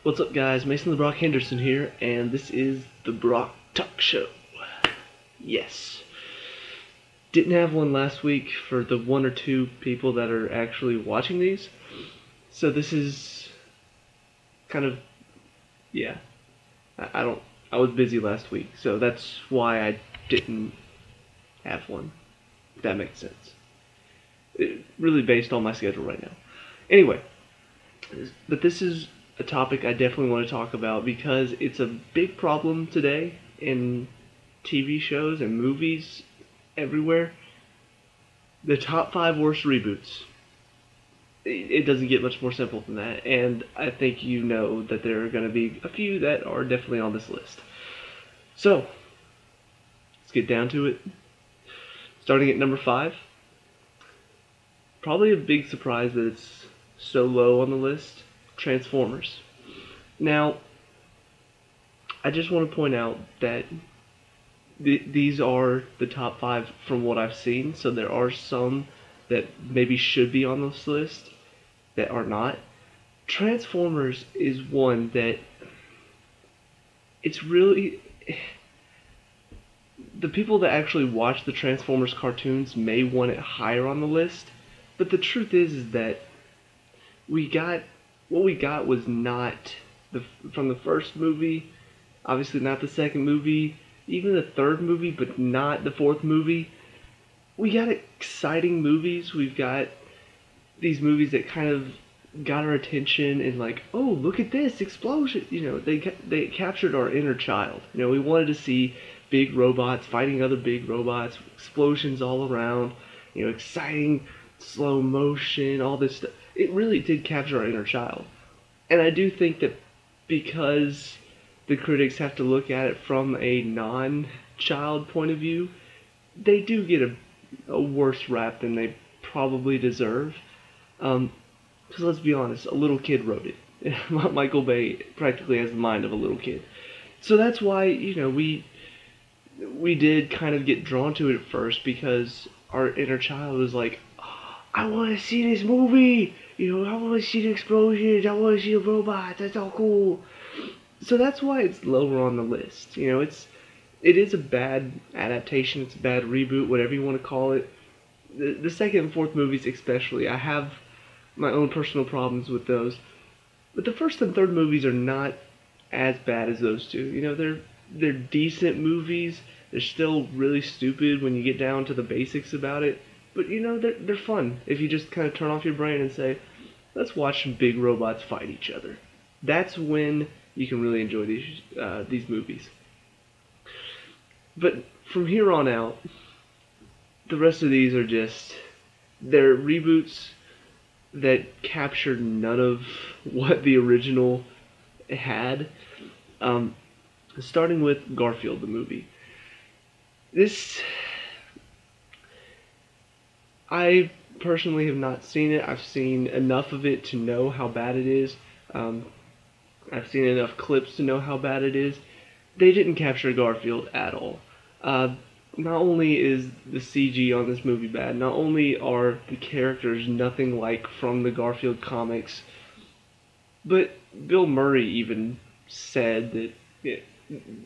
What's up, guys? Mason the Brock Henderson here, and this is the Brock Talk Show. Yes. Didn't have one last week for the one or two people that are actually watching these. So this is kind of, yeah. I was busy last week, so that's why I didn't have one. If that makes sense. Really based on my schedule right now. Anyway, but this is a topic I definitely want to talk about because it's a big problem today in TV shows and movies everywhere. The top 5 worst reboots. It doesn't get much more simple than that, and I think you know that there are going to be a few that are definitely on this list. So, let's get down to it. Starting at number 5. Probably a big surprise that it's so low on the list. Transformers. Now, I just want to point out that these are the top 5 from what I've seen, so there are some that maybe should be on this list that are not. Transformers is one that it's really... The people that actually watch the Transformers cartoons may want it higher on the list, but the truth is that what we got was not from the first movie, obviously not the second movie, even the third movie, but not the fourth movie. We got exciting movies. We've got these movies that kind of got our attention and like, oh, look at this explosion. They captured our inner child. We wanted to see big robots fighting other big robots, explosions all around, exciting slow motion, all this stuff. It really did capture our inner child. And I do think that because the critics have to look at it from a non-child point of view, they do get a worse rap than they probably deserve. Because let's be honest, a little kid wrote it. Michael Bay practically has the mind of a little kid. So that's why, we did kind of get drawn to it at first, because our inner child was like, I want to see this movie. I want to see the explosions. I want to see the robots. That's all cool. So that's why it's lower on the list. It is a bad adaptation. It's a bad reboot, whatever you want to call it. The second and fourth movies especially, I have my own personal problems with those. But the first and third movies are not as bad as those two. They're decent movies. They're still really stupid when you get down to the basics about it. But they're fun if you just kind of turn off your brain and say, let's watch some big robots fight each other. That's when you can really enjoy these movies. But from here on out, the rest of these are they're reboots that captured none of what the original had. Starting with Garfield, the movie. I personally have not seen it. I've seen enough of it to know how bad it is. I've seen enough clips to know how bad it is. They didn't capture Garfield at all. Not only is the CG on this movie bad, not only are the characters nothing like from the Garfield comics, but Bill Murray even said that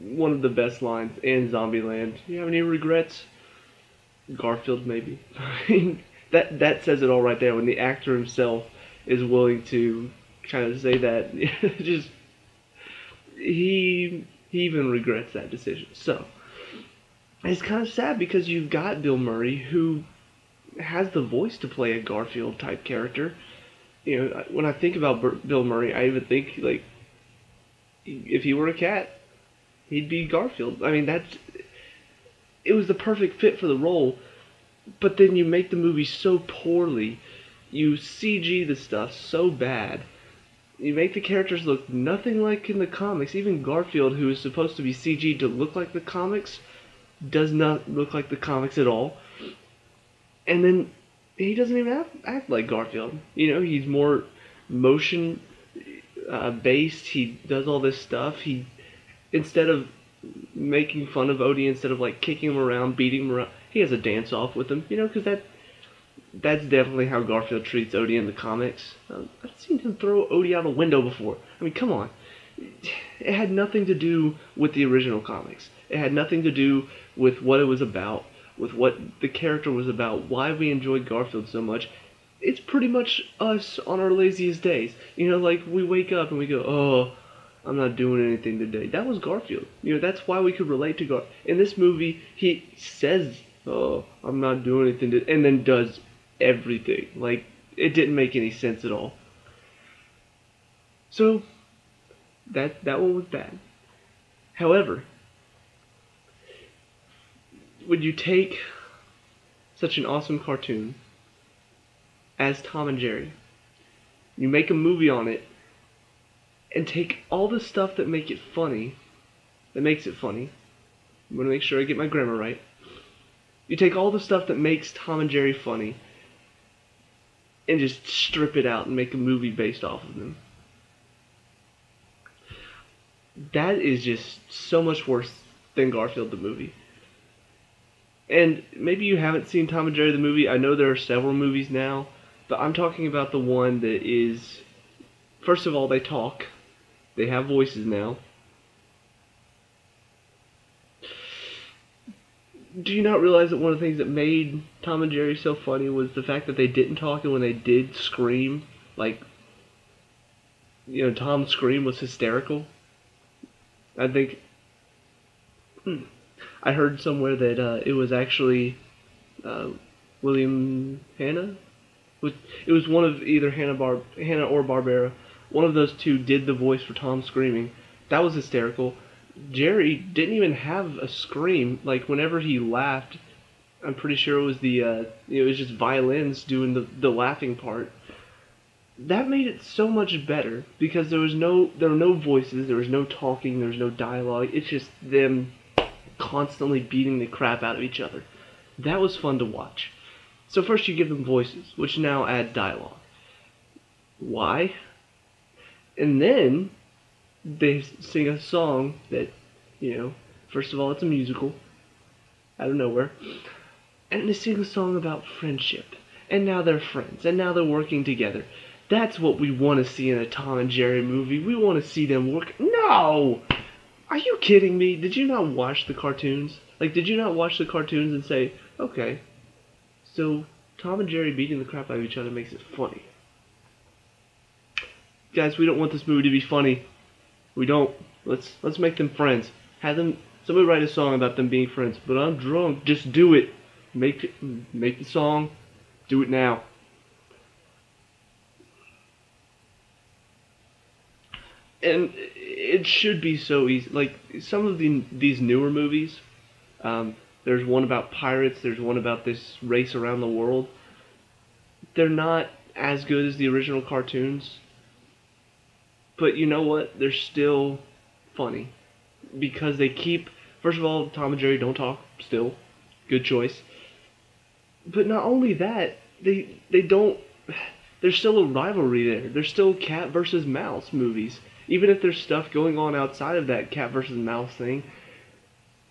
one of the best lines in Zombieland, "You have any regrets?" Garfield, maybe. that says it all right there. When the actor himself is willing to kind of say that, he even regrets that decision. So it's kind of sad because you've got Bill Murray, who has the voice to play a Garfield type character. When I think about Bill Murray, I even think like if he were a cat, he'd be Garfield. I mean, it was the perfect fit for the role, but then you make the movie so poorly, you CG the stuff so bad, you make the characters look nothing like in the comics. Even Garfield, who is supposed to be CG to look like the comics, does not look like the comics at all. And then he doesn't even act like Garfield. He's more motion based. He does all this stuff. Instead of making fun of Odie, instead of like kicking him around, beating him around, he has a dance off with him, because that's definitely how Garfield treats Odie in the comics. I've seen him throw Odie out a window before. I mean, come on. it had nothing to do with the original comics. It had nothing to do with what it was about, with what the character was about, why we enjoyed Garfield so much. It's pretty much us on our laziest days. Like we wake up and we go, oh, I'm not doing anything today. That was Garfield. That's why we could relate to Garfield. In this movie, he says, oh, I'm not doing anything, and then does everything. Like, it didn't make any sense at all. So, that one was bad. However, would you take such an awesome cartoon as Tom and Jerry, you make a movie on it, and take all the stuff that makes it funny, I'm going to make sure I get my grammar right. You take all the stuff that makes Tom and Jerry funny, and just strip it out and make a movie based off of them. That is just so much worse than Garfield the movie. And maybe you haven't seen Tom and Jerry the movie. I know there are several movies now, but I'm talking about the one that is, first of all, they talk. They have voices now. Do you not realize that one of the things that made Tom and Jerry so funny was the fact that they didn't talk, and when they did scream, like, Tom's scream was hysterical? I think I heard somewhere that it was actually William Hanna. It was one of either Hanna or Barbera. One of those two did the voice for Tom screaming. That was hysterical. Jerry didn't even have a scream. Like, whenever he laughed, I'm pretty sure it was it was just violins doing the laughing part. That made it so much better because there were no voices, there was no talking, there was no dialogue. It's just them constantly beating the crap out of each other. That was fun to watch. So first you give them voices, which now add dialogue. Why? And then they sing a song that, first of all, it's a musical out of nowhere. And they sing a song about friendship. And now they're friends. And now they're working together. That's what we want to see in a Tom and Jerry movie. We want to see them work. No! Are you kidding me? Did you not watch the cartoons? Like, did you not watch the cartoons and say, okay, so Tom and Jerry beating the crap out of each other makes it funny. Guys, we don't want this movie to be funny. We don't. Let's make them friends. Somebody write a song about them being friends. But I'm drunk. Just do it. Make the song. Do it now. And it should be so easy. Like, some of these newer movies, there's one about pirates, there's one about this race around the world. They're not as good as the original cartoons. But you know what? They're still funny. Because they keep... First of all, Tom and Jerry don't talk, still. Good choice. But not only that, they don't... There's still a rivalry there. There's still cat versus mouse movies. Even if there's stuff going on outside of that cat versus mouse thing,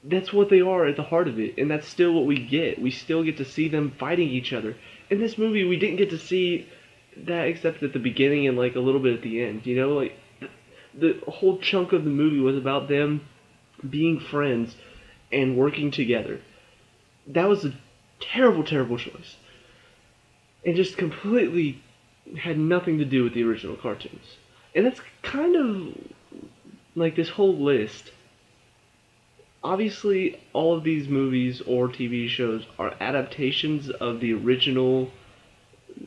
that's what they are at the heart of it. And that's still what we get. We still get to see them fighting each other. In this movie, we didn't get to see that except at the beginning and like a little bit at the end. Like the whole chunk of the movie was about them being friends and working together. That was a terrible, terrible choice. And just completely had nothing to do with the original cartoons. And that's kind of like this whole list. Obviously, all of these movies or TV shows are adaptations of the original,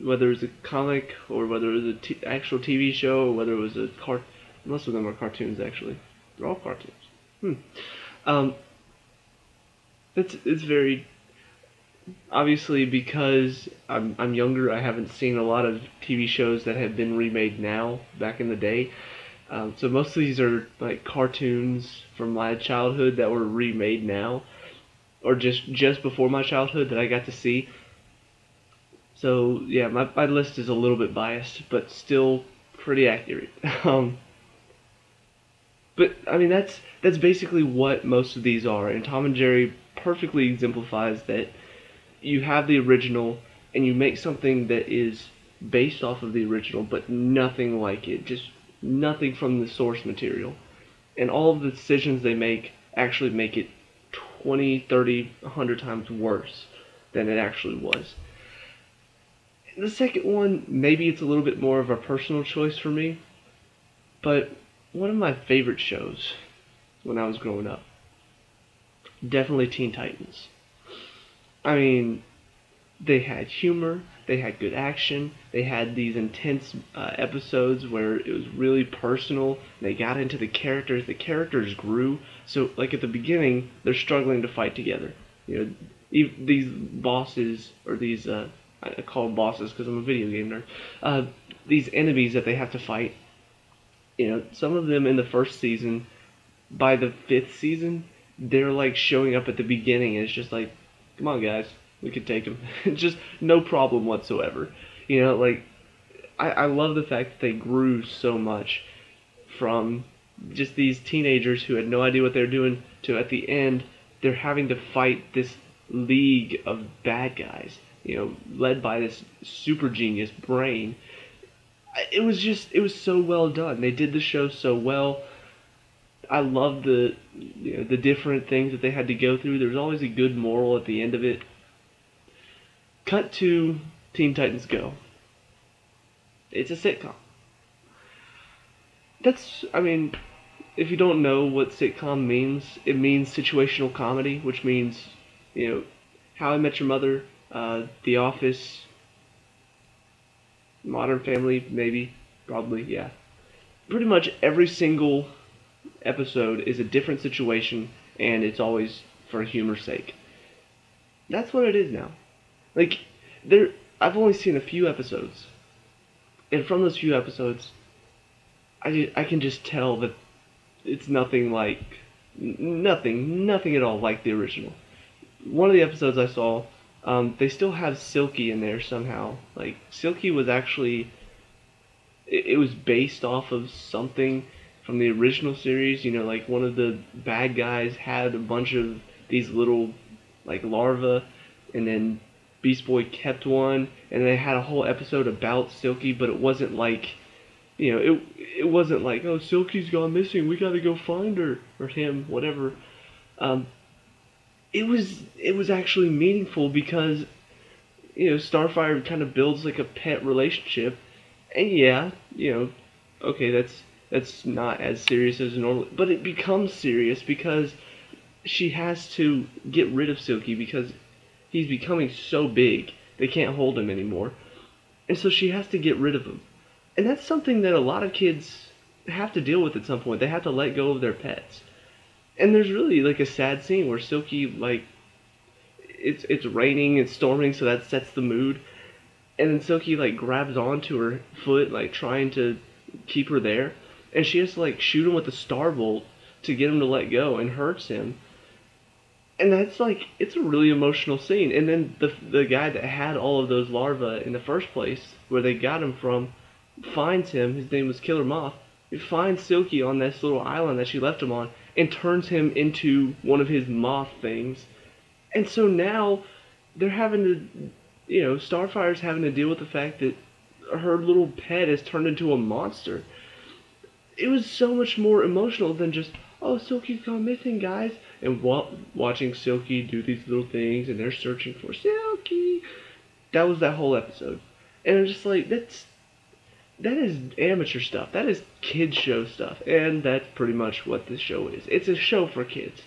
whether it's a comic or whether it was an actual TV show or whether it was a most of them are cartoons, actually. They're all cartoons. It's very... Obviously, because I'm younger, I haven't seen a lot of TV shows that have been remade now, back in the day. So most of these are like cartoons from my childhood that were remade now, or just before my childhood that I got to see. So yeah, my list is a little bit biased, but still pretty accurate. But I mean that's basically what most of these are, and Tom and Jerry perfectly exemplifies that. You have the original, and you make something that is based off of the original, but nothing like it. Just nothing from the source material. And all of the decisions they make actually make it 20, 30, 100 times worse than it actually was. The second one, maybe it's a little bit more of a personal choice for me, but one of my favorite shows when I was growing up, definitely Teen Titans. I mean, they had humor, they had good action, they had these intense episodes where it was really personal. They got into the characters grew. So, like at the beginning, they're struggling to fight together. You know, these bosses, or these, I call them bosses because I'm a video game nerd, these enemies that they have to fight, you know, some of them in the first season, by the fifth season, they're like showing up at the beginning, and it's just like, come on, guys, we could take them. Just no problem whatsoever. You know, like, I love the fact that they grew so much from just these teenagers who had no idea what they were doing to at the end, they're having to fight this league of bad guys, you know, led by this super genius brain. It was so well done. They did the show so well. I love the different things that they had to go through. There was always a good moral at the end of it. Cut to Teen Titans Go. It's a sitcom. I mean, if you don't know what sitcom means, it means situational comedy, which means, you know, How I Met Your Mother, The Office, Modern Family, maybe, probably, yeah. Pretty much every single episode is a different situation, and it's always for humor's sake. That's what it is now. Like, I've only seen a few episodes, and from those few episodes, I can just tell that it's nothing at all like the original. One of the episodes I saw, they still have Silky in there somehow. Like, Silky was actually, it was based off of something from the original series. You know, like one of the bad guys had a bunch of these little, like, larvae, and then Beast Boy kept one, and they had a whole episode about Silky, but it wasn't like, you know, it wasn't like, oh, Silky's gone missing, we gotta go find her, or him, whatever. It was actually meaningful because, you know, Starfire kind of builds like a pet relationship, and yeah, you know, okay, that's not as serious as normal, but it becomes serious because she has to get rid of Silky because he's becoming so big they can't hold him anymore, and so she has to get rid of him. And that's something that a lot of kids have to deal with at some point. They have to let go of their pets. And there's really like a sad scene where Silky, like, it's raining, it's storming, so that sets the mood. And then Silky like grabs onto her foot, like trying to keep her there, and she has to like shoot him with a starbolt to get him to let go, and hurts him. And that's like, it's a really emotional scene. And then the guy that had all of those larvae in the first place, where they got him from, finds him. His name was Killer Moth. He finds Silky on this little island that she left him on, and turns him into one of his moth things. And so now they're having to, you know, Starfire's having to deal with the fact that her little pet has turned into a monster. It was so much more emotional than just, oh, Silky's gone missing, guys. And watching Silky do these little things, and they're searching for Silky. That was that whole episode. And I'm just like, that is amateur stuff. That is kids show stuff. And that's pretty much what this show is. It's a show for kids.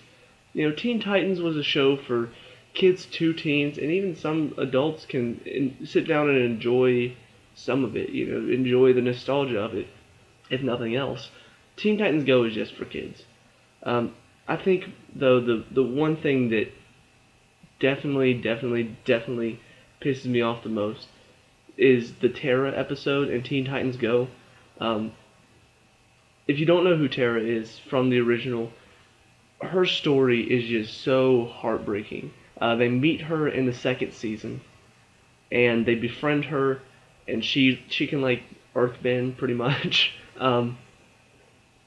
You know, Teen Titans was a show for kids to teens, and even some adults can sit down and enjoy some of it. You know, enjoy the nostalgia of it, if nothing else. Teen Titans Go is just for kids. I think, though, the one thing that definitely pisses me off the most is the Terra episode in Teen Titans Go. If you don't know who Terra is from the original, her story is just so heartbreaking. They meet her in the second season, and they befriend her, and she can like earthbend pretty much.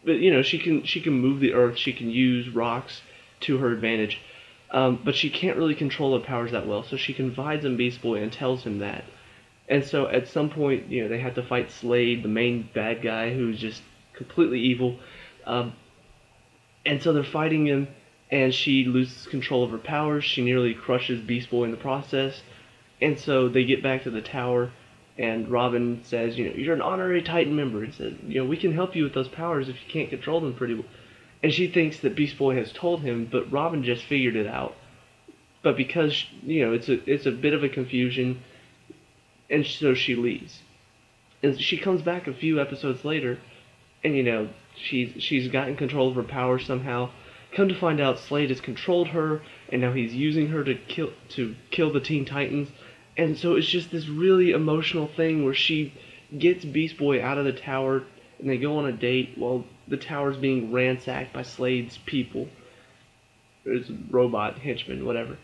But you know, she can move the earth. She can use rocks to her advantage. But she can't really control her powers that well. So she confides in Beast Boy and tells him that. And so at some point, you know, they have to fight Slade, the main bad guy, who's just completely evil. Um, and so they're fighting him, and she loses control of her powers. She nearly crushes Beast Boy in the process. And so they get back to the tower, and Robin says, you're an honorary Titan member. And says, we can help you with those powers if you can't control them pretty well. And she thinks that Beast Boy has told him, but Robin just figured it out. But because it's a bit of a confusion, and so she leaves. And she comes back a few episodes later, and she's gotten control of her powers somehow. Come to find out, Slade has controlled her, and now he's using her to kill the Teen Titans. And so it's just this really emotional thing where she gets Beast Boy out of the tower, and they go on a date while the tower's being ransacked by Slade's people. There's robot henchmen, whatever.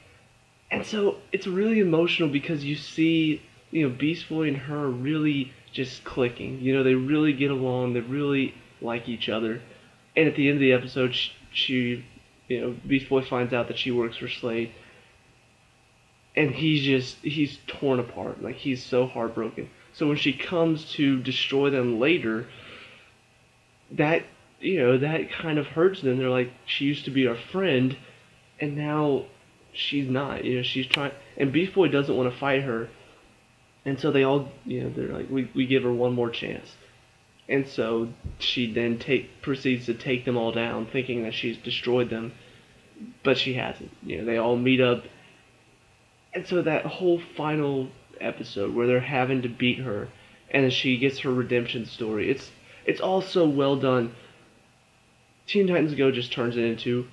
And so it's really emotional because you see, Beast Boy and her are really just clicking. They really get along. They really like each other. And at the end of the episode, she Beast Boy finds out that she works for Slade. And he's torn apart. Like, he's so heartbroken. So when she comes to destroy them later, that kind of hurts them. They're like, she used to be our friend, and now she's not. She's trying, and Beast Boy doesn't want to fight her, and so they all, they're like, we give her one more chance, and so she then proceeds to take them all down, thinking that she's destroyed them, but she hasn't. They all meet up, and so that whole final episode where they're having to beat her, and then she gets her redemption story. It's all so well done. Teen Titans Go just turns it into,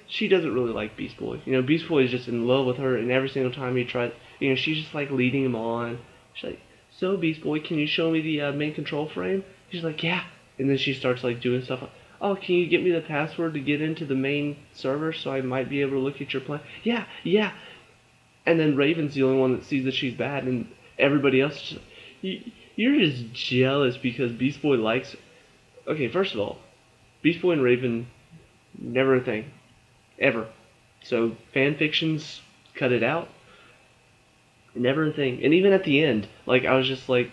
she doesn't really like Beast Boy. Beast Boy is just in love with her, and every single time he tries, she's just like leading him on. She's like, so Beast Boy, can you show me the main control frame? He's like, yeah. And then she starts like doing stuff like, oh, can you get me the password to get into the main server so I might be able to look at your plan? Yeah. And then Raven's the only one that sees that she's bad, and everybody else is just, you're just jealous because Beast Boy likes her. Okay, first of all, Beast Boy and Raven, never a thing. Ever. So, fan fictions, cut it out. Never a thing. And even at the end, like, I was just like,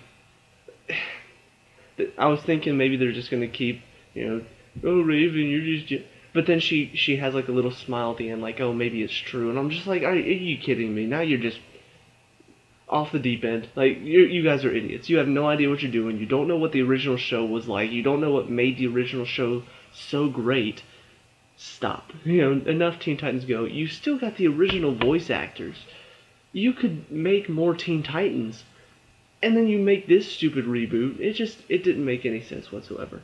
I was thinking maybe they're just going to keep, oh, Raven, you're just... But then she has like a little smile at the end, like, oh, maybe it's true. And I'm just like, are you kidding me? Now you're just off the deep end. Like, you guys are idiots. You have no idea what you're doing. You don't know what the original show was like. You don't know what made the original show so great. Stop. Enough Teen Titans Go. You still got the original voice actors. You could make more Teen Titans. And then you make this stupid reboot. It didn't make any sense whatsoever.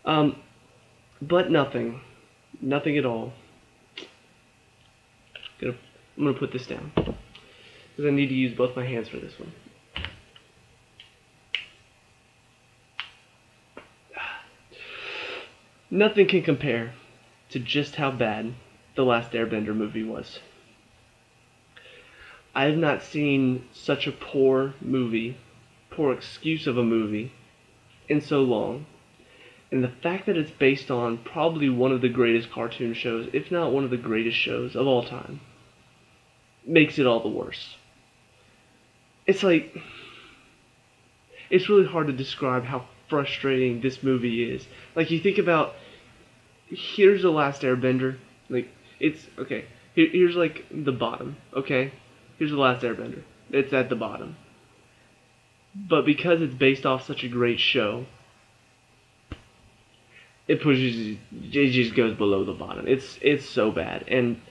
But nothing at all. I'm gonna put this down. Because I need to use both my hands for this one. Nothing can compare to just how bad The Last Airbender movie was. I have not seen such a poor excuse of a movie, in so long. And the fact that it's based on probably one of the greatest cartoon shows, if not one of the greatest shows of all time, makes it all the worse. It's like, it's really hard to describe how frustrating this movie is. Like, you think about, here's The Last Airbender, like, it's, okay, here's like the bottom, okay? Here's The Last Airbender. It's at the bottom. But because it's based off such a great show, it just goes below the bottom. It's so bad, and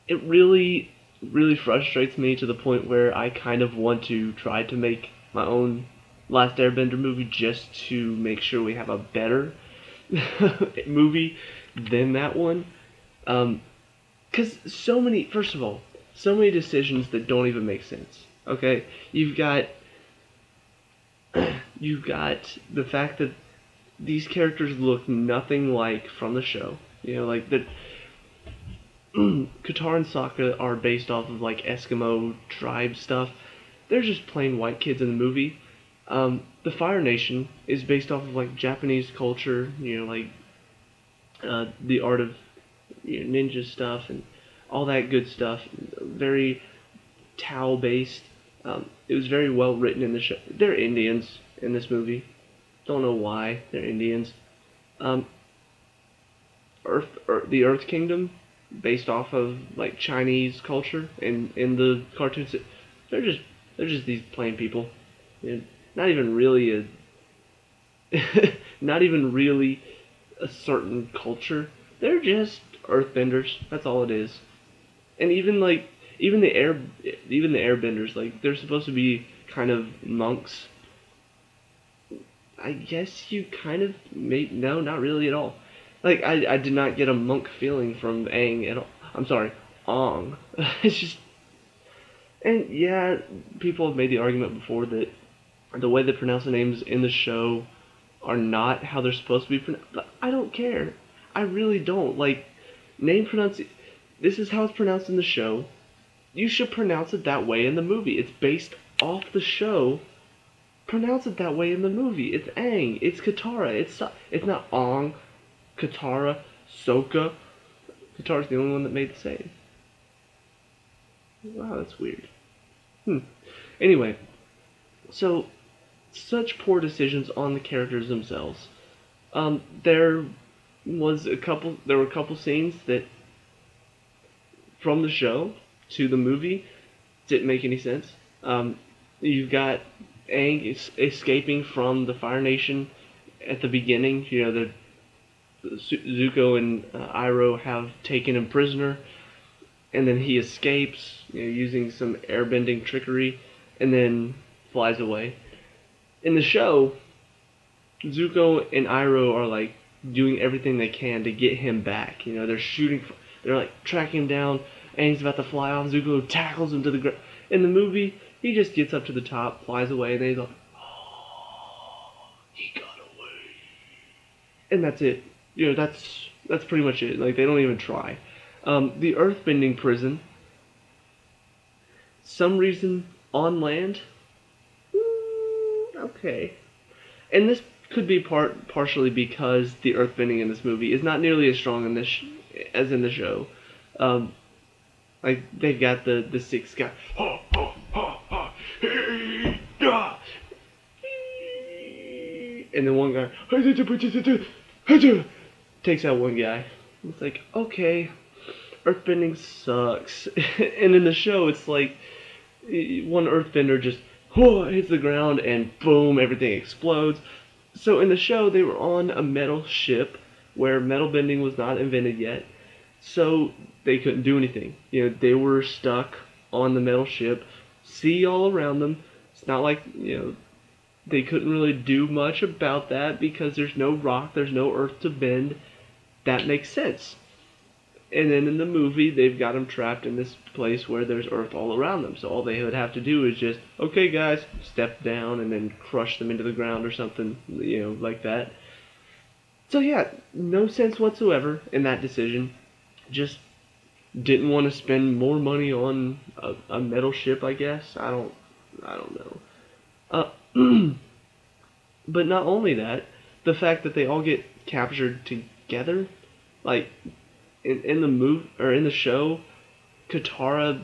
it really frustrates me to the point where I kind of want to try to make my own Last Airbender movie just to make sure we have a better movie than that one. Because first of all, so many decisions that don't even make sense. Okay, you've got the fact that these characters look nothing like from the show. Like that. Qatar and Sokka are based off of like Eskimo tribe stuff. They're just plain white kids in the movie. The Fire Nation is based off of like Japanese culture. Like the art of ninja stuff and all that good stuff. Very Tao based. It was very well written in the show. They're Indians in this movie. Don't know why they're Indians. Um, the Earth Kingdom, based off of like Chinese culture in the cartoons. They're just they're just these plain people. Not even really not even really a certain culture. They're just earthbenders. That's all it is. And even the air even the airbenders, like they're supposed to be kind of monks. I guess you kind of made no, not really at all. Like I did not get a monk feeling from Aang at all. I'm sorry, Ong. It's just and yeah, people have made the argument before that the way they pronounce the names in the show are not how they're supposed to be pronounced. But I don't care. I really don't. Like, name pronunciation. This is how it's pronounced in the show. You should pronounce it that way in the movie. It's based off the show. Pronounce it that way in the movie. It's Aang. It's Katara. It's not Ong, Katara, Sokka. Katara's the only one that made the save. Wow, that's weird. Anyway, so such poor decisions on the characters themselves. There were a couple scenes that from the show to the movie didn't make any sense. You've got Aang escaping from the Fire Nation at the beginning. You know, Zuko and Iroh have taken him prisoner, and then he escapes, using some airbending trickery, and then flies away. In the show, Zuko and Iroh are like doing everything they can to get him back. They're like tracking him down. Aang's about to fly off. Zuko tackles him to the ground. In the movie, he just gets up to the top, flies away, and then he's like, "Oh, he got away," and that's it. That's pretty much it. Like, they don't even try. The earthbending prison, some reason on land. Okay, and this could be partially because the earthbending in this movie is not nearly as strong in this as in the show. Like, they've got the six guys, and then one guy takes out one guy. It's like, okay, earthbending sucks. And in the show, it's like one earthbender just hits the ground and boom, everything explodes. So in the show, they were on a metal ship where metal bending was not invented yet. So they couldn't do anything. They were stuck on the metal ship, sea all around them. It's not like, they couldn't really do much about that because there's no rock, there's no earth to bend. That makes sense. And then in the movie, they've got them trapped in this place where there's earth all around them. So all they would have to do is just, okay guys, step down and then crush them into the ground or something, like that. So yeah, no sense whatsoever in that decision. Just didn't want to spend more money on a metal ship, I guess. I don't know. But not only that, the fact that they all get captured together, like in the show, Katara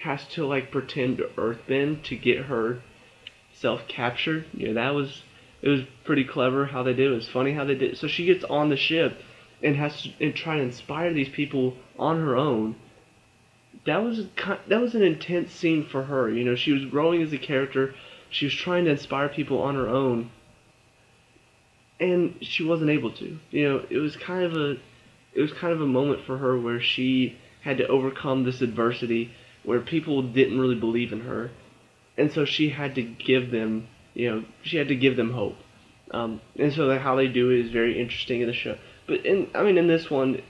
has to like pretend to earthbend to get herself captured. It was pretty clever how they did it. It was funny how they did it. So she gets on the ship and has to try to inspire these people on her own. That was an intense scene for her. She was growing as a character. She was trying to inspire people on her own, and she wasn't able to. It was kind of a moment for her where she had to overcome this adversity where people didn't really believe in her, and so she had to give them hope. And so how they do it is very interesting in the show. But in this one,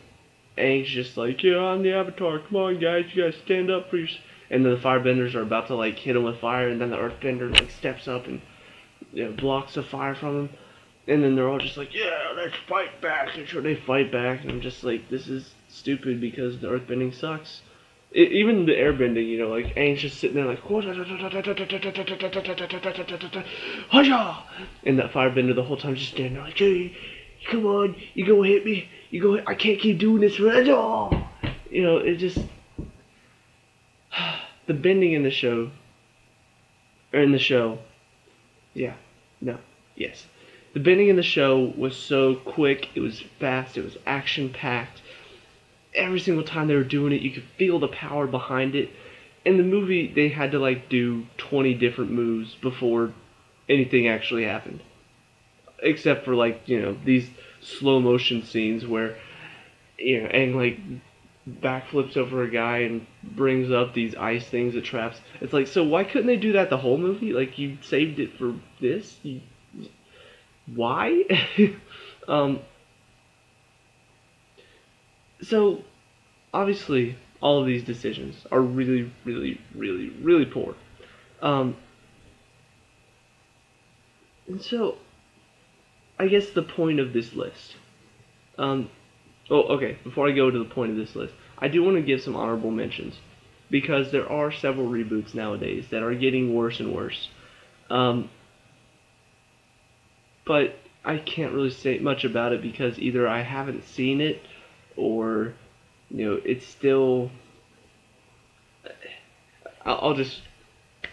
Aang's just like, yeah, I'm the Avatar. Come on, guys, you guys stand up for your. And then the firebenders are about to like hit him with fire, and then the earthbender like steps up and blocks the fire from him. And then they're all just like, yeah, let's fight back. And sure, they fight back, and I'm just like, this is stupid because the earthbending sucks. Even the airbending, like Aang's just sitting there like, and that firebender the whole time just standing there like, hey, come on, you gonna hit me? I can't keep doing this forever. It just the bending in the show or in the show. Yeah, no, yes. The bending in the show was so quick, it was fast, it was action packed. Every single time they were doing it, you could feel the power behind it. In the movie, they had to like do 20 different moves before anything actually happened. Except for like, these slow motion scenes where, and like backflips over a guy and brings up these ice things that traps. It's like, so why couldn't they do that the whole movie? Like, you saved it for this? Why? um, so, obviously, all of these decisions are really, really, really, really poor. Um, and so, I guess the point of this list. Um, oh, okay, before I go to the point of this list, I do want to give some honorable mentions because there are several reboots nowadays that are getting worse and worse. Um, but I can't really say much about it because either I haven't seen it or it's still. I'll just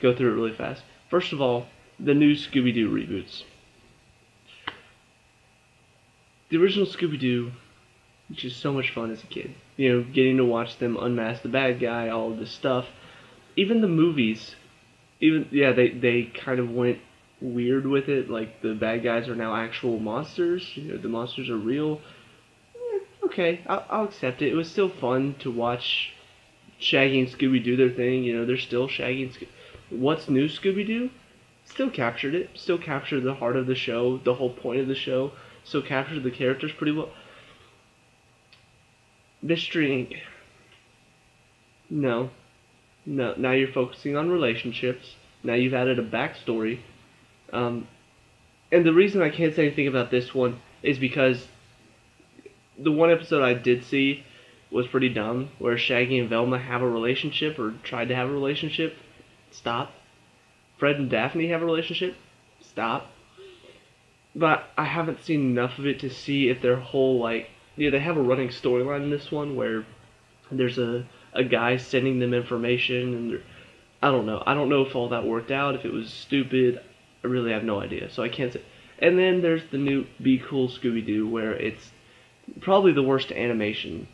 go through it really fast. First of all, the new Scooby-Doo reboots. The original Scooby-Doo, which is so much fun as a kid. Getting to watch them unmask the bad guy, all of this stuff. Even the movies, they kind of went weird with it. Like the bad guys are now actual monsters. The monsters are real. Okay, I'll accept it. It was still fun to watch Shaggy and Scooby do their thing. They're still Shaggy and Scooby. What's new, Scooby-Doo? Still captured it. Still captured the heart of the show, the whole point of the show. Still captured the characters pretty well. Mystery Inc. No. No. Now you're focusing on relationships. Now you've added a backstory. And the reason I can't say anything about this one is because the one episode I did see was pretty dumb, where Shaggy and Velma have a relationship, or tried to have a relationship. Stop. Fred and Daphne have a relationship. Stop. But I haven't seen enough of it to see if their whole, they have a running storyline in this one where there's a guy sending them information, and I don't know. I don't know if all that worked out, if it was stupid. I really have no idea, so I can't say. And then there's the new Be Cool Scooby-Doo, where it's probably the worst animation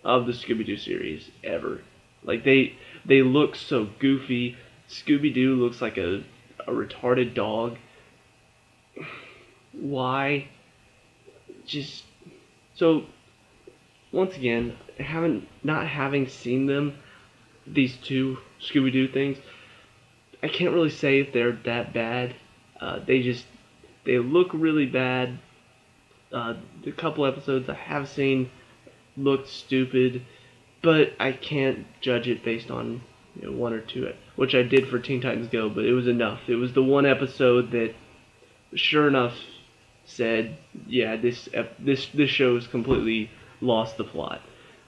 of the Scooby-Doo series ever. Like, they look so goofy. Scooby-Doo looks like a retarded dog. Why? Just so once again, not having seen them, these two Scooby-Doo things, I can't really say if they're that bad. They look really bad. The couple episodes I have seen looked stupid, but I can't judge it based on one or two, which I did for Teen Titans Go, but it was enough. It was the one episode that, sure enough, said, yeah, this show has completely lost the plot.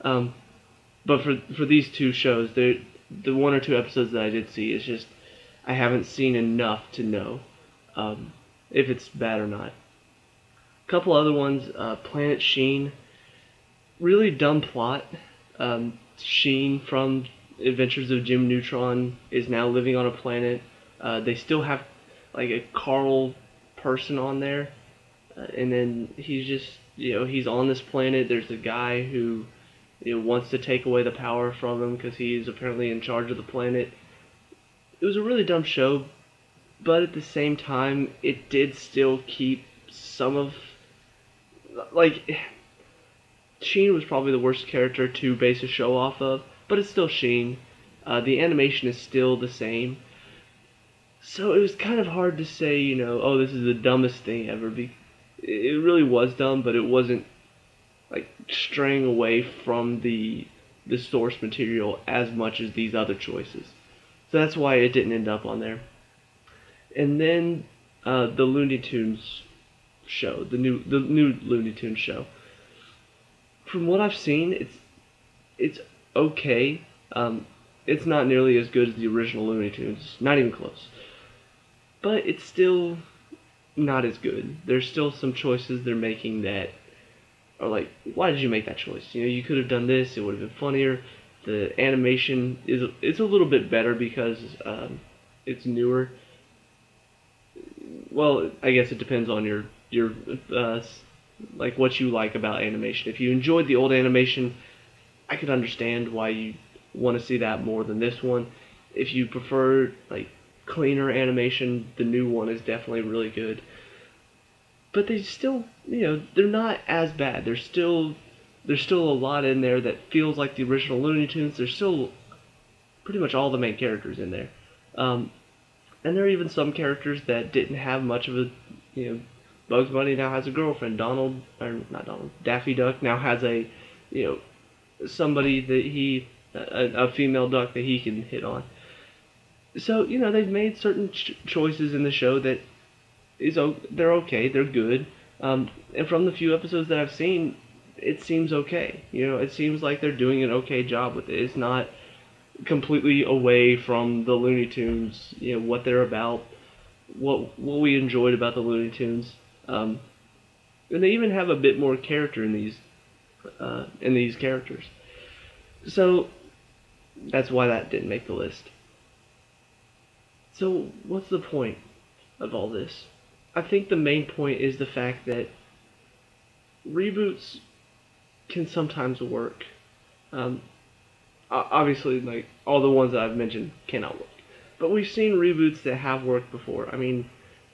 But for these two shows, the one or two episodes that I did see, it's just I haven't seen enough to know if it's bad or not. A couple other ones, Planet Sheen, really dumb plot. Sheen from Adventures of Jim Neutron is now living on a planet. They still have like a Carl person on there, and then he's just he's on this planet. There's a guy who wants to take away the power from him because he's apparently in charge of the planet. It was a really dumb show, but at the same time, it did still keep some of Sheen was probably the worst character to base a show off of, but it's still Sheen. The animation is still the same. So it was kind of hard to say, oh, this is the dumbest thing ever. It really was dumb, but it wasn't straying away from the source material as much as these other choices. So that's why it didn't end up on there. And then the Looney Tunes show, the new Looney Tunes show. From what I've seen, it's okay. It's not nearly as good as the original Looney Tunes, not even close. But it's still not as good. There's still some choices they're making that are like, why did you make that choice? You could have done this. It would have been funnier. The animation is a little bit better because it's newer. well, I guess it depends on your like what you like about animation. If you enjoyed the old animation, I could understand why you want to see that more than this one. If you prefer like cleaner animation, the new one is definitely really good. But they still, they're not as bad. There's still a lot in there that feels like the original Looney Tunes. There's still pretty much all the main characters in there. Um, and there are even some characters that didn't have much of a, you know, Bugs Bunny now has a girlfriend. Donald, or not Donald, Daffy Duck now has a, you somebody that a female duck that he can hit on. So they've made certain choices in the show that they're okay, they're good. And from the few episodes that I've seen, it seems okay. It seems like they're doing an okay job with it. It's not completely away from the Looney Tunes. What they're about, what we enjoyed about the Looney Tunes. And they even have a bit more character in these characters. So that's why that didn't make the list. So what's the point of all this? I think the main point is the fact that reboots can sometimes work. Obviously, like all the ones that I've mentioned cannot work, but we've seen reboots that have worked before. I mean,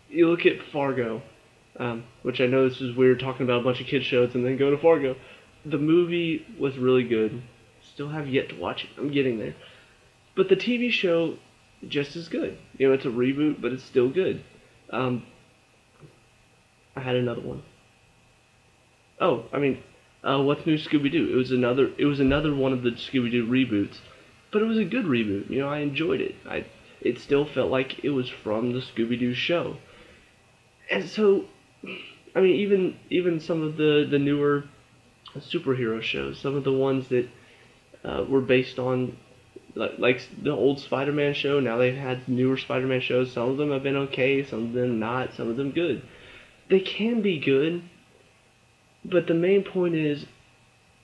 you look at Fargo, which I know this is weird talking about a bunch of kids shows and then go to Fargo. The movie was really good. Still have yet to watch it. I'm getting there. But the TV show, just as good. It's a reboot, but it's still good. I had another one. Oh, I mean, what's new Scooby-Doo? It was another one of the Scooby-Doo reboots, but it was a good reboot. I enjoyed it. It still felt like it was from the Scooby-Doo show. And so, I mean, even some of the newer superhero shows, some of the ones that were based on like the old Spider-Man show. Now they've had newer Spider-Man shows. Some of them have been okay, some of them not, some of them good. They can be good, but the main point is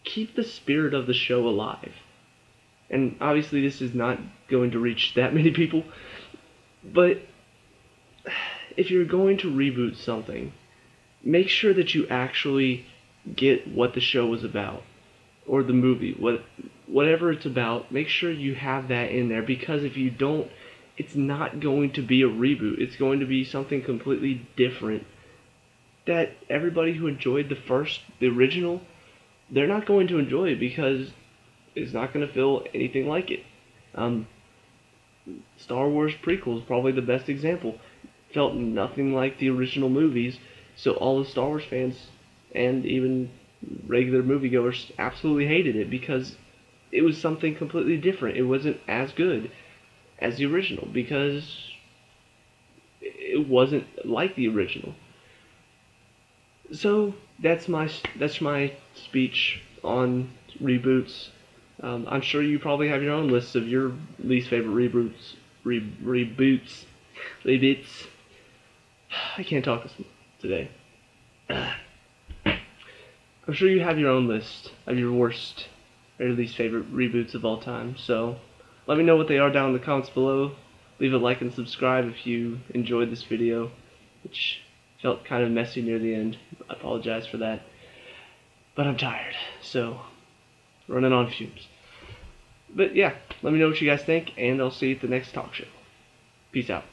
keep the spirit of the show alive. And obviously this is not going to reach that many people, but if you're going to reboot something, make sure that you actually get what the show was about, or the movie, whatever it's about. Make sure you have that in there, because if you don't, it's not going to be a reboot. It's going to be something completely different that everybody who enjoyed the original, they're not going to enjoy it because it's not going to feel anything like it. Star Wars prequel is probably the best example. Felt nothing like the original movies, so all the Star Wars fans and even regular moviegoers absolutely hated it because it was something completely different. It wasn't as good as the original because it wasn't like the original. So that's my speech on reboots. I'm sure you probably have your own lists of your least favorite reboots. I can't talk today. I'm sure you have your own list of your worst or least favorite reboots of all time. So let me know what they are down in the comments below. Leave a like and subscribe if you enjoyed this video, which felt kind of messy near the end. I apologize for that. But I'm tired, so running on fumes. But yeah, let me know what you guys think, and I'll see you at the next talk show. Peace out.